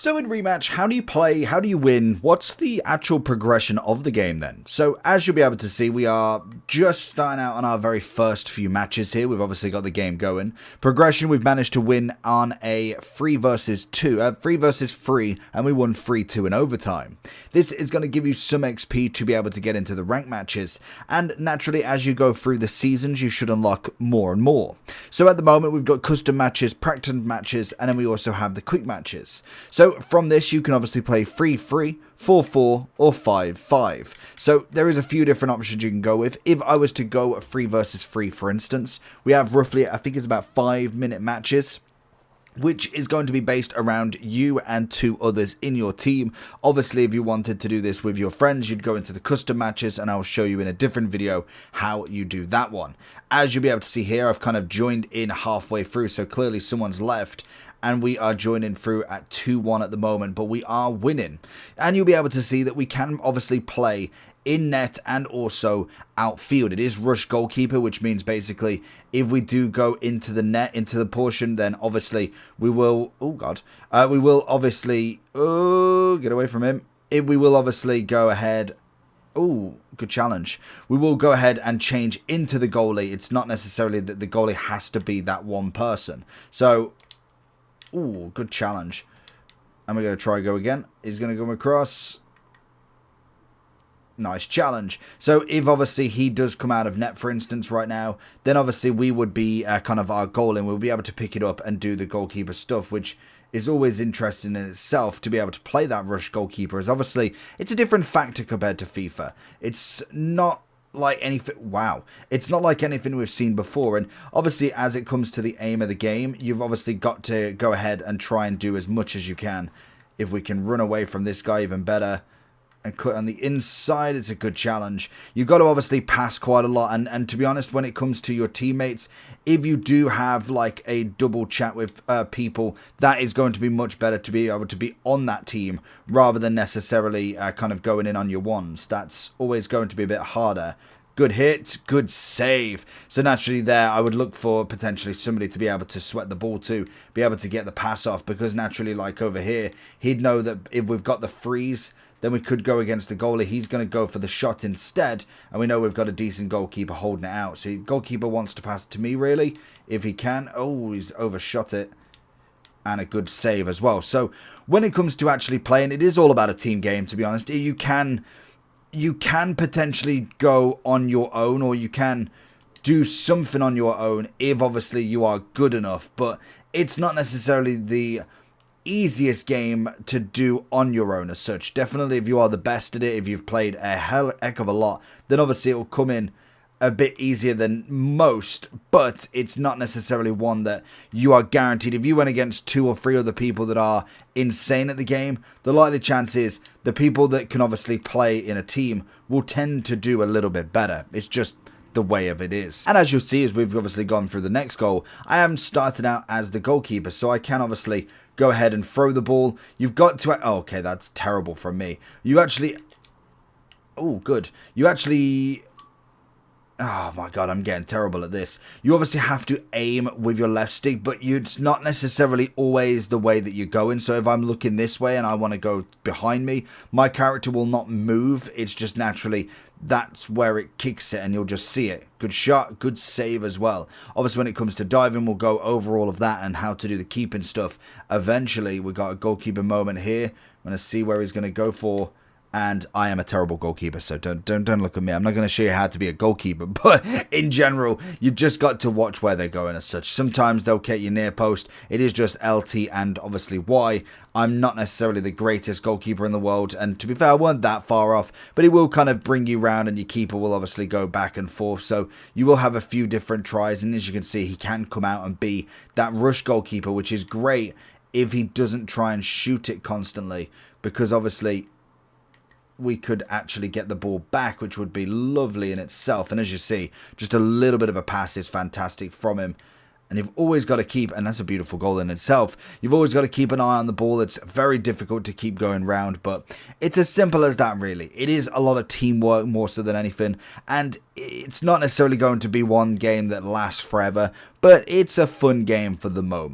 So in Rematch, how do you play, how do you win, what's the actual progression of the game then? So as you'll be able to see, we are just starting out on our very first few matches here. We've obviously got the game going. Progression, we've managed to win on a 3 versus 3, and we won 3-2 in overtime. This is going to give you some XP to be able to get into the rank matches, and naturally as you go through the seasons, you should unlock more and more. So at the moment, we've got custom matches, practice matches, and then we also have the quick matches. So from this, you can obviously play 3-3, 4-4, or 5-5. So there is a few different options you can go with. If I was to go 3 versus 3, for instance, we have roughly, I think it's about 5-minute matches, which is going to be based around you and 2 others in your team. Obviously, if you wanted to do this with your friends, you'd go into the custom matches, and I'll show you in a different video how you do that one. As you'll be able to see here, I've kind of joined in halfway through, so clearly someone's left, and we are joining through at 2-1 at the moment, but we are winning. And you'll be able to see that we can obviously play in net and also outfield. It is rush goalkeeper, which means basically if we do go into the net, into the portion, then obviously we will, we will obviously, get away from him. We will obviously go ahead. Oh, good challenge. We will go ahead and change into the goalie. It's not necessarily that the goalie has to be that one person. So, good challenge. And we're going to try go again. He's going to come across. Nice challenge. So if obviously he does come out of net, for instance, right now, then obviously we would be kind of our goal, and we'll be able to pick it up and do the goalkeeper stuff, which is always interesting in itself to be able to play that rush goalkeeper. As obviously it's a different factor compared to FIFA. It's not like anything. Wow, it's not like anything we've seen before. And obviously, as it comes to the aim of the game, you've obviously got to go ahead and try and do as much as you can. If we can run away from this guy, even better. And cut on the inside, it's a good challenge. You've got to obviously pass quite a lot, and to be honest, when it comes to your teammates, if you do have like a double chat with people, that is going to be much better to be able to be on that team rather than necessarily kind of going in on your ones. That's always going to be a bit harder. Good hit, good save. So naturally there, I would look for potentially somebody to be able to sweat the ball to, be able to get the pass off, because naturally, like over here, he'd know that if we've got the freeze, then we could go against the goalie. He's going to go for the shot instead, and we know we've got a decent goalkeeper holding it out. So the goalkeeper wants to pass to me, really, if he can. Oh, he's overshot it. And a good save as well. So when it comes to actually playing, it is all about a team game, to be honest. You can potentially go on your own, or you can do something on your own if obviously you are good enough, but it's not necessarily the easiest game to do on your own as such. Definitely if you are the best at it, if you've played a heck of a lot, then obviously it will come in a bit easier than most, but it's not necessarily one that you are guaranteed. If you went against 2 or 3 other people that are insane at the game, the likely chance is the people that can obviously play in a team will tend to do a little bit better. It's just the way of it is. And as you'll see, as we've obviously gone through the next goal, I am started out as the goalkeeper, so I can obviously go ahead and throw the ball. You've got to... Oh, okay, that's terrible from me. You actually... Oh, good. You actually... Oh my god, I'm getting terrible at this. You obviously have to aim with your left stick, but it's not necessarily always the way that you're going. So if I'm looking this way and I want to go behind me, my character will not move. It's just naturally that's where it kicks it, and you'll just see it. Good shot, good save as well. Obviously, when it comes to diving, we'll go over all of that and how to do the keeping stuff. Eventually, we got a goalkeeper moment here. I'm going to see where he's going to go for. And I am a terrible goalkeeper, so don't look at me. I'm not going to show you how to be a goalkeeper, but in general, you've just got to watch where they're going as such. Sometimes they'll get you near post. It is just LT and obviously Y. I'm not necessarily the greatest goalkeeper in the world, and to be fair, I weren't that far off, but it will kind of bring you round, and your keeper will obviously go back and forth, so you will have a few different tries, and as you can see, he can come out and be that rush goalkeeper, which is great if he doesn't try and shoot it constantly, because obviously we could actually get the ball back, which would be lovely in itself. And as you see, just a little bit of a pass is fantastic from him. And you've always got to keep, and that's a beautiful goal in itself, you've always got to keep an eye on the ball. It's very difficult to keep going round, but it's as simple as that, really. It is a lot of teamwork more so than anything, and it's not necessarily going to be one game that lasts forever, but it's a fun game for the moment.